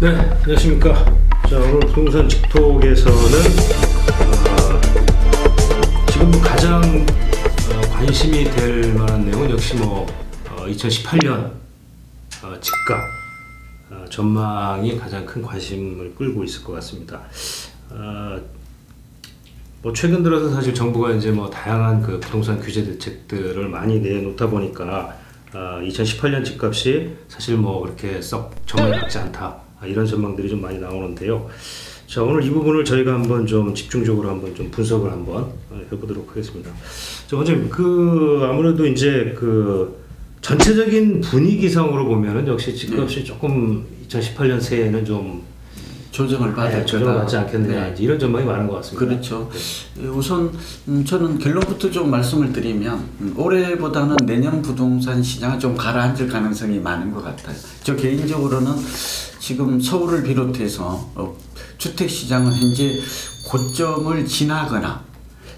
네, 안녕하십니까. 자, 오늘 부동산 직톡에서는 지금 가장 관심이 될 만한 내용은 역시 2018년 집값 전망이 가장 큰 관심을 끌고 있을 것 같습니다. 최근 들어서 사실 정부가 이제 다양한 그 부동산 규제 대책들을 많이 내놓다 보니까 2018년 집값이 사실 그렇게 썩 전망이 밝지 않다, 이런 전망들이 좀 많이 나오는데요. 자, 오늘 이 부분을 저희가 한번 좀 집중적으로 한번 좀 분석을 한번 해보도록 하겠습니다. 자, 원장님, 아무래도 이제 전체적인 분위기상으로 보면은 역시 집값이 조금 2018년 새해에는 좀 조정을 받지 않겠느냐, 이런 전망이 많은 것 같습니다. 그렇죠. 우선 저는 결론부터 좀 말씀을 드리면 올해보다는 내년 부동산 시장은 좀 가라앉을 가능성이 많은 것 같아요. 저 개인적으로는 지금 서울을 비롯해서 주택시장은 현재 고점을 지나거나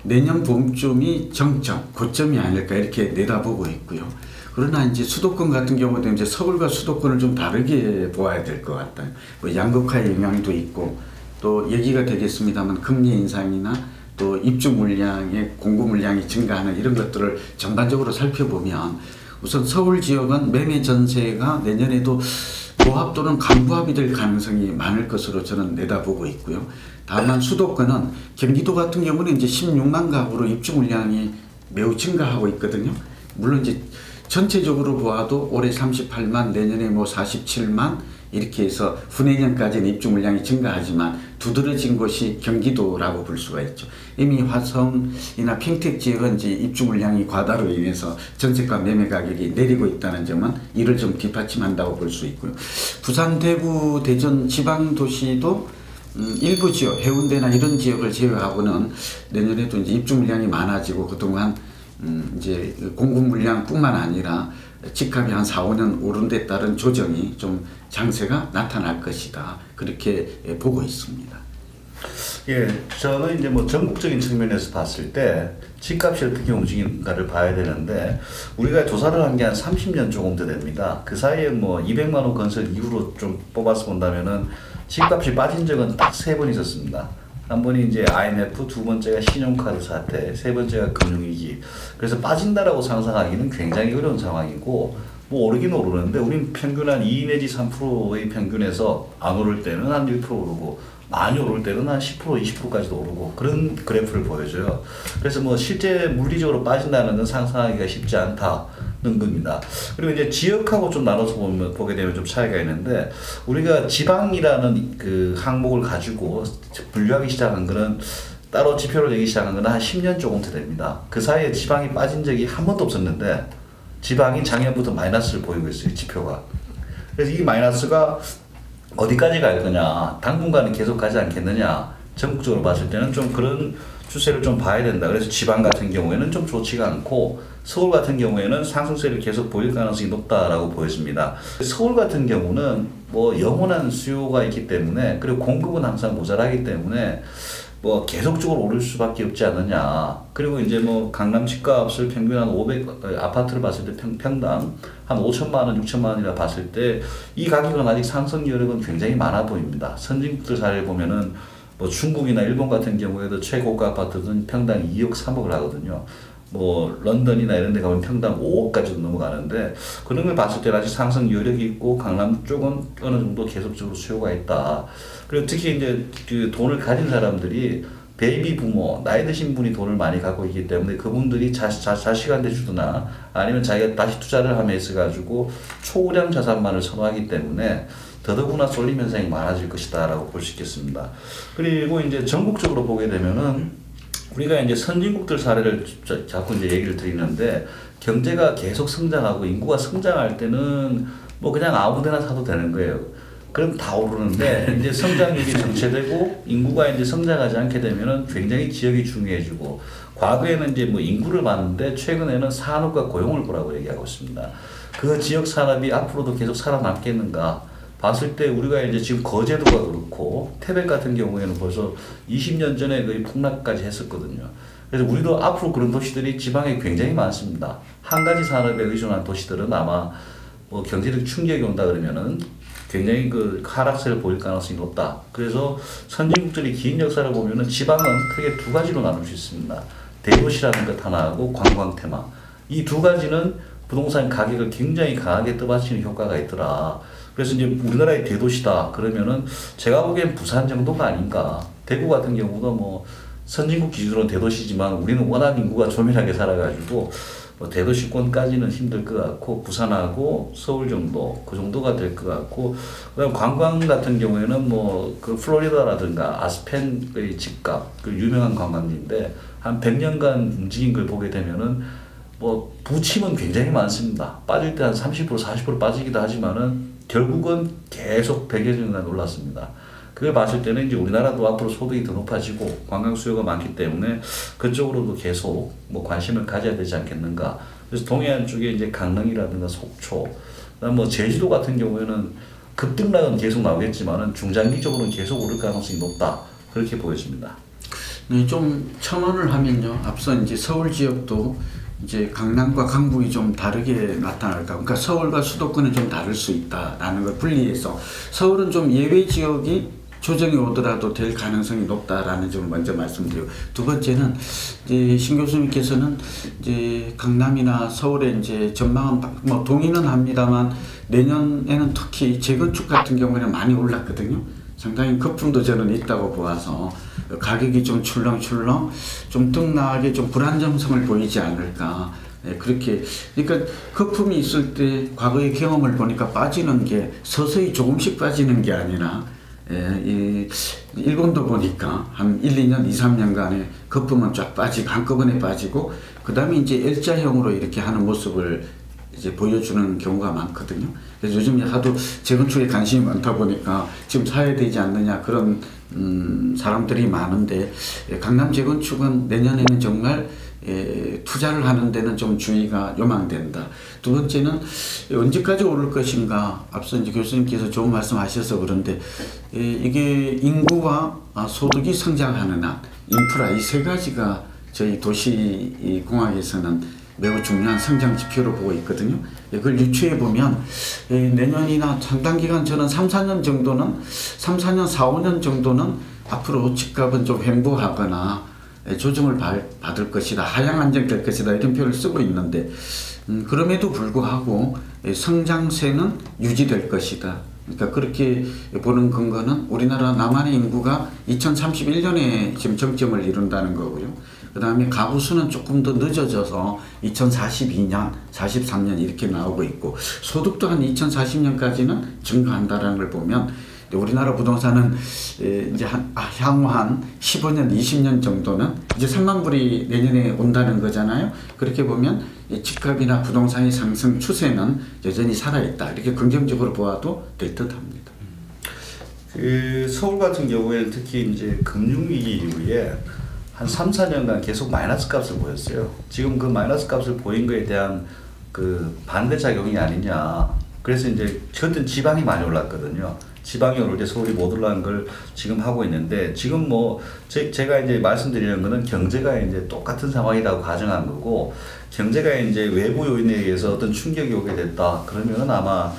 내년 봄쯤이 정점, 고점이 아닐까 이렇게 내다보고 있고요. 그러나 이제 수도권 같은 경우도 이제 서울과 수도권을 좀 다르게 보아야 될 것 같아요. 양극화의 영향도 있고, 또 얘기가 되겠습니다만 금리 인상이나 또 입주 물량의 공급 물량이 증가하는 이런 것들을 전반적으로 살펴보면 우선 서울 지역은 매매 전세가 내년에도 보합 또는 간부합이 될 가능성이 많을 것으로 저는 내다보고 있고요. 다만 수도권은 경기도 같은 경우는 이제 16만 가구로 입주 물량이 매우 증가하고 있거든요. 물론 이제 전체적으로 보아도 올해 38만, 내년에 47만 이렇게 해서 후내년까지는 입주 물량이 증가하지만 두드러진 곳이 경기도라고 볼 수가 있죠. 이미 화성이나 평택 지역은 이제 입주 물량이 과다로 인해서 전세가 매매 가격이 내리고 있다는 점은 이를 좀 뒷받침한다고 볼 수 있고요. 부산, 대구, 대전 지방 도시도 일부 지역, 해운대나 이런 지역을 제외하고는 내년에도 이제 입주 물량이 많아지고 그동안 이제 공급 물량뿐만 아니라 집값이 한 4, 5년 오른 데 따른 조정이 좀 장세가 나타날 것이다, 그렇게 보고 있습니다. 예, 저는 이제 전국적인 측면에서 봤을 때 집값이 어떻게 움직이는가를 봐야 되는데, 우리가 조사를 한 게 한 30년 조금 더 됩니다. 그 사이에 200만 원 건설 이후로 좀 뽑아서 본다면은 집값이 빠진 적은 딱 3번 있었습니다. 한 번이 이제 IMF, 두 번째가 신용카드 사태, 세 번째가 금융위기. 그래서 빠진다라고 상상하기는 굉장히 어려운 상황이고, 오르긴 오르는데 우린 평균 한 2 내지 3%의 평균에서 안 오를 때는 한 1% 오르고, 많이 오를 때는 한 10%, 20%까지도 오르고, 그런 그래프를 보여줘요. 그래서 실제 물리적으로 빠진다는 건 상상하기가 쉽지 않다는 겁니다. 그리고 이제 지역하고 좀 나눠서 보게 되면 좀 차이가 있는데, 우리가 지방이라는 그 항목을 가지고 분류하기 시작한 거는, 따로 지표를 내기 시작한 거는 한 10년 조금 더 됩니다. 그 사이에 지방이 빠진 적이 한 번도 없었는데, 지방이 작년부터 마이너스를 보이고 있어요, 지표가. 그래서 이 마이너스가 어디까지 갈 거냐, 당분간은 계속 가지 않겠느냐, 전국적으로 봤을 때는 좀 그런 추세를 좀 봐야 된다. 그래서 지방 같은 경우에는 좀 좋지가 않고, 서울 같은 경우에는 상승세를 계속 보일 가능성이 높다라고 보여집니다. 서울 같은 경우는 영원한 수요가 있기 때문에, 그리고 공급은 항상 모자라기 때문에 계속적으로 오를 수밖에 없지 않느냐. 그리고 이제 강남 집값을 평균 한 500, 아파트를 봤을 때 평당 한 5천만 원, 6천만 원이라 봤을 때 이 가격은 아직 상승 여력은 굉장히 많아 보입니다. 선진국들 사례를 보면은 중국이나 일본 같은 경우에도 최고가 아파트는 평당 2억, 3억을 하거든요. 런던이나 이런 데 가면 평당 5억까지도 넘어가는데, 그런 걸 봤을 때 아직 상승 여력이 있고, 강남 쪽은 어느 정도 계속적으로 수요가 있다. 그리고 특히 이제 그 돈을 가진 사람들이 베이비 부모, 나이 드신 분이 돈을 많이 갖고 있기 때문에 그분들이 자식한테 주거나 아니면 자기가 다시 투자를 함에 있어가지고 초고령 자산만을 선호하기 때문에 더더구나 쏠림 현상이 많아질 것이다 라고 볼 수 있겠습니다. 그리고 이제 전국적으로 보게 되면은 우리가 이제 선진국들 사례를 자꾸 이제 얘기를 드리는데, 경제가 계속 성장하고 인구가 성장할 때는 그냥 아무 데나 사도 되는 거예요. 그럼 다 오르는데, 이제 성장률이 정체되고 인구가 이제 성장하지 않게 되면은 굉장히 지역이 중요해지고, 과거에는 이제 인구를 봤는데 최근에는 산업과 고용을 보라고 얘기하고 있습니다. 그 지역 산업이 앞으로도 계속 살아남겠는가 봤을 때, 우리가 이제 지금 거제도가 그렇고 태백 같은 경우에는 벌써 20년 전에 거의 폭락까지 했었거든요. 그래서 우리도 앞으로 그런 도시들이 지방에 굉장히 많습니다. 한 가지 산업에 의존한 도시들은 아마 경제적 충격이 온다 그러면은 굉장히 그 하락세를 보일 가능성이 높다. 그래서 선진국들이 긴 역사를 보면은 지방은 크게 두 가지로 나눌 수 있습니다. 대도시라는 것 하나하고 관광 테마. 이 두 가지는 부동산 가격을 굉장히 강하게 떠받치는 효과가 있더라. 그래서 이제 우리나라의 대도시다 그러면은 제가 보기엔 부산 정도가 아닌가. 대구 같은 경우도 뭐 선진국 기준으로는 대도시지만 우리는 워낙 인구가 조밀하게 살아가지고 뭐 대도시권까지는 힘들 것 같고 부산하고 서울 정도 그 정도가 될 것 같고 그다음 관광 같은 경우에는 뭐 그 플로리다라든가 아스펜의 집값 그 유명한 관광지인데 한 100년간 움직인 걸 보게 되면은 뭐 부침은 굉장히 많습니다. 빠질 때 한 30% 40% 빠지기도 하지만은 결국은 계속 100여 년간 올랐습니다. 그걸 봤을 때는 이제 우리나라도 앞으로 소득이 더 높아지고 관광 수요가 많기 때문에 그쪽으로도 계속 뭐 관심을 가져야 되지 않겠는가. 그래서 동해안 쪽에 이제 강릉이라든가 속초, 그다음 뭐 제주도 같은 경우에는 급등락은 계속 나오겠지만은 중장기적으로는 계속 오를 가능성이 높다. 그렇게 보여집니다. 네, 좀 첨언을 하면요. 앞서 이제 서울 지역도 이제 강남과 강북이 좀 다르게 나타날까. 그러니까 서울과 수도권은 좀 다를 수 있다라는 걸 분리해서 서울은 좀 예외 지역이 조정이 오더라도 될 가능성이 높다라는 점을 먼저 말씀드리고 두 번째는 이제 신 교수님께서는 이제 강남이나 서울의 이제 전망은 뭐 동의는 합니다만 내년에는 특히 재건축 같은 경우에는 많이 올랐거든요. 상당히 거품도 저는 있다고 보아서 가격이 좀 출렁출렁 좀 등락하게 좀 불안정성을 보이지 않을까. 예, 그렇게 그러니까 거품이 있을 때 과거의 경험을 보니까 빠지는 게 서서히 조금씩 빠지는 게 아니라 이 일본도 보니까 한 1, 2년, 2, 3년간에 거품은 쫙 빠지고 한꺼번에 빠지고 그 다음에 이제 L자형으로 이렇게 하는 모습을 이제 보여주는 경우가 많거든요. 그래서 요즘 하도 재건축에 관심이 많다 보니까 지금 사야 되지 않느냐 그런 사람들이 많은데 강남 재건축은 내년에는 정말 투자를 하는 데는 좀 주의가 요망된다. 두 번째는 언제까지 오를 것인가. 앞서 이제 교수님께서 좋은 말씀하셔서 그런데 이게 인구와 소득이 성장하는 한 인프라 이 세 가지가 저희 도시 공학에서는 매우 중요한 성장 지표로 보고 있거든요. 그걸 유추해 보면 내년이나 상당 기간 저는 3, 4년 정도는 3, 4년, 4, 5년 정도는 앞으로 집값은 좀 횡보하거나 조정을 받을 것이다. 하향 안정될 것이다. 이런 표현을 쓰고 있는데 그럼에도 불구하고 성장세는 유지될 것이다. 그러니까 그렇게 보는 근거는 우리나라 남한의 인구가 2031년에 지금 정점을 이룬다는 거고요. 그 다음에 가구 수는 조금 더 늦어져서 2042년, 43년 이렇게 나오고 있고 소득도 한 2040년까지는 증가한다는 걸 보면 우리나라 부동산은 이제 향후 한 15년, 20년 정도는 이제 3만 불이 내년에 온다는 거잖아요. 그렇게 보면 집값이나 부동산의 상승 추세는 여전히 살아있다. 이렇게 긍정적으로 보아도 될 듯합니다. 그 서울 같은 경우에는 특히 이제 금융위기 이후에 한 3, 4년간 계속 마이너스 값을 보였어요. 지금 그 마이너스 값을 보인 거에 대한 그 반대 작용이 아니냐. 그래서 이제 그때 지방이 많이 올랐거든요. 지방이 오를 때 서울이 못 올라간 걸 지금 하고 있는데 지금 뭐 제가 이제 말씀드리는 거는 경제가 이제 똑같은 상황이라고 가정한 거고 경제가 이제 외부 요인에 의해서 어떤 충격이 오게 됐다. 그러면은 아마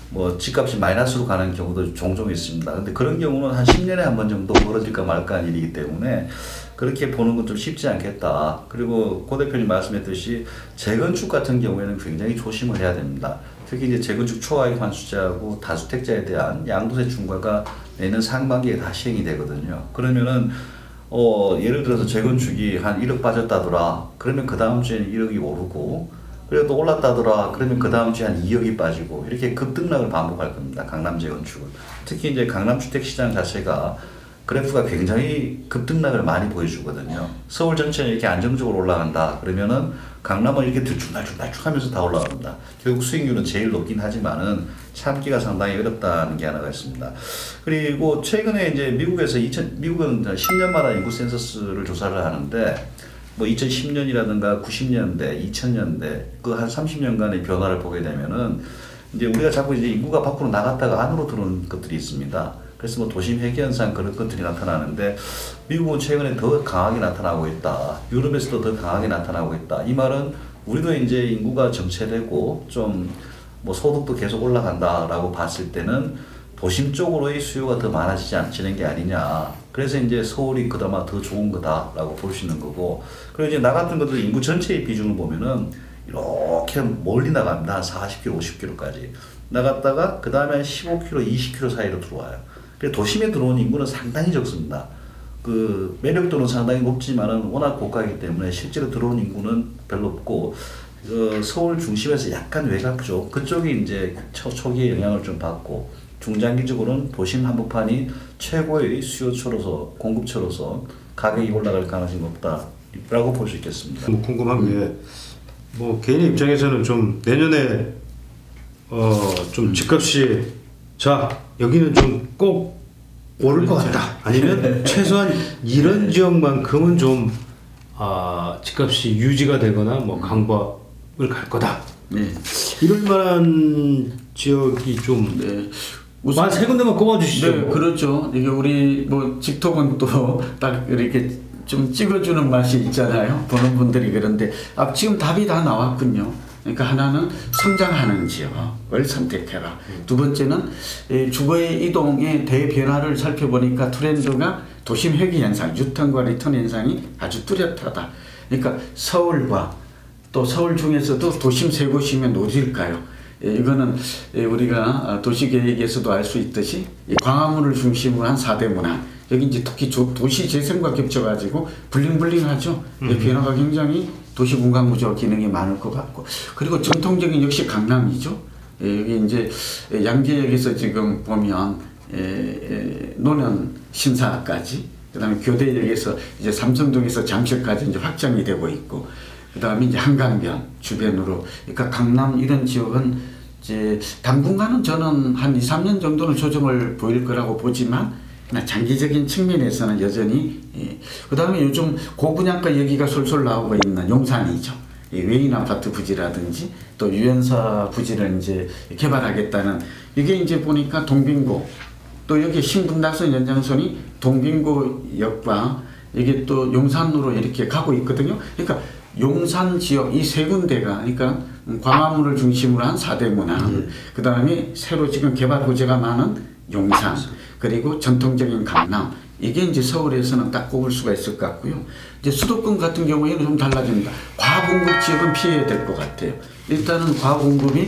뭐 집값이 마이너스로 가는 경우도 종종 있습니다. 근데 그런 경우는 한 10년에 한 번 정도 벌어질까 말까 하는 일이기 때문에 그렇게 보는 건 좀 쉽지 않겠다. 그리고 고 대표님 말씀했듯이 재건축 같은 경우에는 굉장히 조심을 해야 됩니다. 특히 이제 재건축 초과이익 환수제하고 다주택자에 대한 양도세 중과가 내년 상반기에 다 시행이 되거든요. 그러면은 예를 들어서 재건축이 한 1억 빠졌다더라. 그러면 그 다음 주에는 1억이 오르고 그리고 또 올랐다더라. 그러면 그 다음 주에 한 2억이 빠지고 이렇게 급등락을 반복할 겁니다. 강남 재건축은. 특히 이제 강남 주택시장 자체가 그래프가 굉장히 급등락을 많이 보여주거든요. 서울 전체는 이렇게 안정적으로 올라간다. 그러면은 강남은 이렇게 들쭉날쭉 하면서 다 올라갑니다. 결국 수익률은 제일 높긴 하지만은 참기가 상당히 어렵다는 게 하나가 있습니다. 그리고 최근에 이제 미국에서 미국은 10년마다 인구 센서스를 조사를 하는데 뭐 2010년이라든가 90년대, 2000년대 그 한 30년간의 변화를 보게 되면은 이제 우리가 자꾸 이제 인구가 밖으로 나갔다가 안으로 들어오는 것들이 있습니다. 그래서 뭐 도심 회귀 현상 그런 것들이 나타나는데 미국은 최근에 더 강하게 나타나고 있다. 유럽에서도 더 강하게 나타나고 있다. 이 말은 우리도 이제 인구가 정체되고 좀 뭐 소득도 계속 올라간다라고 봤을 때는 도심 쪽으로의 수요가 더 많아지지 않는 게 아니냐. 그래서 이제 서울이 그나마 더 좋은 거다라고 볼 수 있는 거고. 그리고 이제 나 같은 것도 인구 전체의 비중을 보면은 이렇게 멀리 나갑니다. 한 40km, 50km까지. 나갔다가 그 다음에 한 15km, 20km 사이로 들어와요. 그래서 도심에 들어온 인구는 상당히 적습니다. 그 매력도는 상당히 높지만은 워낙 고가이기 때문에 실제로 들어온 인구는 별로 없고, 서울 중심에서 약간 외곽 쪽, 그쪽이 이제 초기에 영향을 좀 받고, 중장기적으로는 도심 한복판이 최고의 수요처로서, 공급처로서 가격이 올라갈 가능성이 높다라고 볼 수 있겠습니다. 뭐 궁금한 게, 뭐 개인의 입장에서는 좀 내년에 좀 집값이 자 여기는 좀 꼭 오를 것 같다. 아니면 최소한 이런 지역만큼은 좀 집값이 유지가 되거나 뭐 강보를 갈 거다. 네. 이럴 만한 지역이 좀 네. 우선 세 군데만 꼽아주시죠. 네, 그렇죠. 이게 우리 뭐 직통은 또 딱 이렇게 좀 찍어주는 맛이 있잖아요. 보는 분들이. 그런데 지금 답이 다 나왔군요. 그러니까 하나는 성장하는 지역을 선택해라. 두 번째는 주거의 이동의 대변화를 살펴보니까 트렌드가 도심 회귀 현상, 유턴과 리턴 현상이 아주 뚜렷하다. 그러니까 서울과 또 서울 중에서도 도심 세 곳이면 어딜까요? 이거는 우리가 도시계획에서도 알 수 있듯이 광화문을 중심으로 한 4대 문화, 여기 이제 특히 도시 재생과 겹쳐가지고 블링블링하죠. 변화가 굉장히 도시 공간 구조 기능이 많을 것 같고, 그리고 전통적인 역시 강남이죠. 여기 이제 양재역에서 지금 보면 노년 신사까지, 그다음에 교대역에서 이제 삼성동에서 잠실까지 이제 확장이 되고 있고, 그다음에 이제 한강변 주변으로, 그러니까 강남 이런 지역은 이제 당분간은 저는 한 2, 3년 정도는 조정을 보일 거라고 보지만, 장기적인 측면에서는 여전히 그다음에 요즘 고분양가 얘기가 솔솔 나오고 있는 용산이죠. 외인 아파트 부지라든지 또 유연사 부지를 이제 개발하겠다는, 이게 이제 보니까 동빙고, 또 여기 신분당선 연장선이 동빙고역과 이게 또 용산으로 이렇게 가고 있거든요. 그러니까 용산 지역 이 세 군데가, 그러니까 광화문을 중심으로 한 4대 문화, 그 다음에 새로 지금 개발 호재가 많은 용산, 그리고 전통적인 강남, 이게 이제 서울에서는 딱 꼽을 수가 있을 것 같고요. 이제 수도권 같은 경우에는 좀 달라집니다. 과공급 지역은 피해야 될 것 같아요. 일단은 과공급이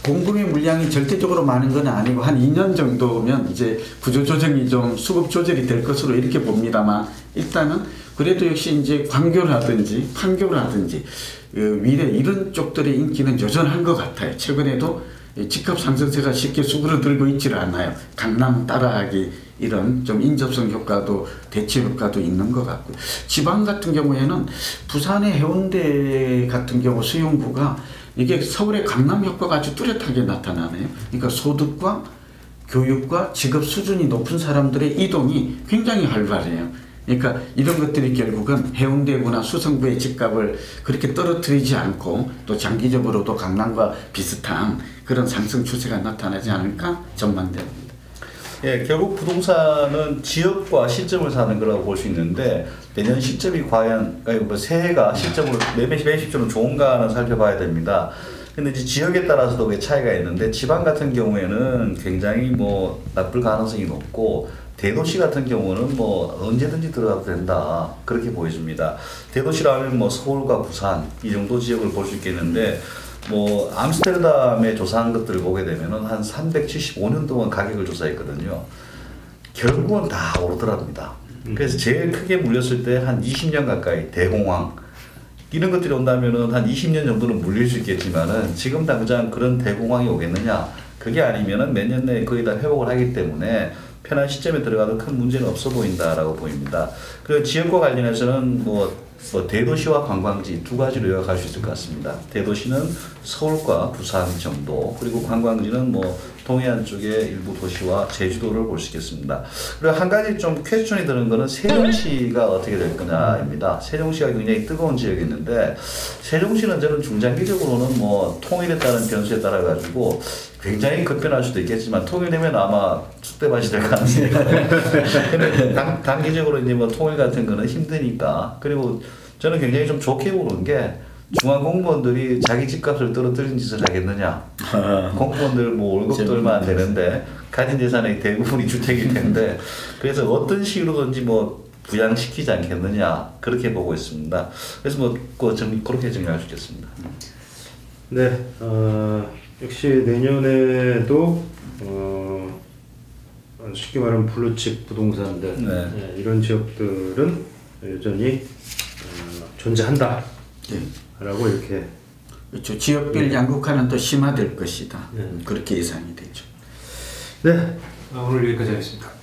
공급의 물량이 절대적으로 많은 건 아니고 한 2년 정도면 이제 구조조정이 좀 수급 조절이 될 것으로 이렇게 봅니다만, 일단은 그래도 역시 이제 광교라든지 판교라든지 위례 이런 쪽들의 인기는 여전한 것 같아요. 최근에도 집값 상승세가 쉽게 수그러들고 있지를 않아요. 강남 따라하기 이런 좀 인접성 효과도 대체 효과도 있는 것 같고, 지방 같은 경우에는 부산의 해운대 같은 경우 수용구가 이게 서울의 강남 효과가 아주 뚜렷하게 나타나네요. 그러니까 소득과 교육과 직업 수준이 높은 사람들의 이동이 굉장히 활발해요. 그러니까 이런 것들이 결국은 해운대구나 수성구의 집값을 그렇게 떨어뜨리지 않고 또 장기적으로도 강남과 비슷한 그런 상승 추세가 나타나지 않을까 전망됩니다. 예, 결국 부동산은 지역과 시점을 사는 거라고 볼 수 있는데, 내년 시점이 과연 새해가 시점으로 매매 시점은 좋은가는 살펴봐야 됩니다. 근데 이제 지역에 따라서도 그 차이가 있는데, 지방 같은 경우에는 굉장히 뭐 나쁠 가능성이 높고, 대도시 같은 경우는 뭐 언제든지 들어가도 된다, 그렇게 보여집니다. 대도시라면 뭐 서울과 부산 이 정도 지역을 볼 수 있겠는데, 뭐 암스테르담에 조사한 것들을 보게 되면은 한 375년 동안 가격을 조사했거든요. 결국은 다 오르더랍니다. 그래서 제일 크게 물렸을 때 한 20년 가까이 대공황 이런 것들이 온다면은 한 20년 정도는 물릴 수 있겠지만은, 지금 당장 그런 대공황이 오겠느냐? 그게 아니면은 몇 년 내에 거의 다 회복을 하기 때문에 편한 시점에 들어가도 큰 문제는 없어 보인다라고 보입니다. 그리고 지역과 관련해서는 뭐 대도시와 관광지 두 가지로 요약할 수 있을 것 같습니다. 대도시는 서울과 부산 정도, 그리고 관광지는 뭐 동해안 쪽의 일부 도시와 제주도를 볼 수 있겠습니다. 그리고 한 가지 좀 퀘스천이 드는 거는 세종시가 어떻게 될 거냐입니다. 세종시가 굉장히 뜨거운 지역이었는데, 세종시는 저는 중장기적으로는 뭐 통일에 따른 변수에 따라 가지고 굉장히 급변할 수도 있겠지만, 통일되면 아마 쑥대밭이 될 가능성이 있어요. 단기적으로 이제 뭐 통일 같은 거는 힘드니까. 그리고 저는 굉장히 좀 좋게 보는 게, 중앙 공무원들이 자기 집값을 떨어뜨린 짓을 하겠느냐? 공무원들 뭐 월급도 얼마 안 되는데 가진 재산의 대부분이 주택일 텐데 그래서 어떤 식으로든지 뭐 부양시키지 않겠느냐 그렇게 보고 있습니다. 그래서 뭐 그렇게 정리할 수 있겠습니다. 네, 역시 내년에도 쉽게 말하면 블루칩 부동산들 네. 이런 지역들은 여전히 존재한다. 라고 이렇게 그렇죠. 지역별 양극화는 또 심화될 것이다. 그렇게 예상이 되죠. 네, 오늘 여기까지 하겠습니다.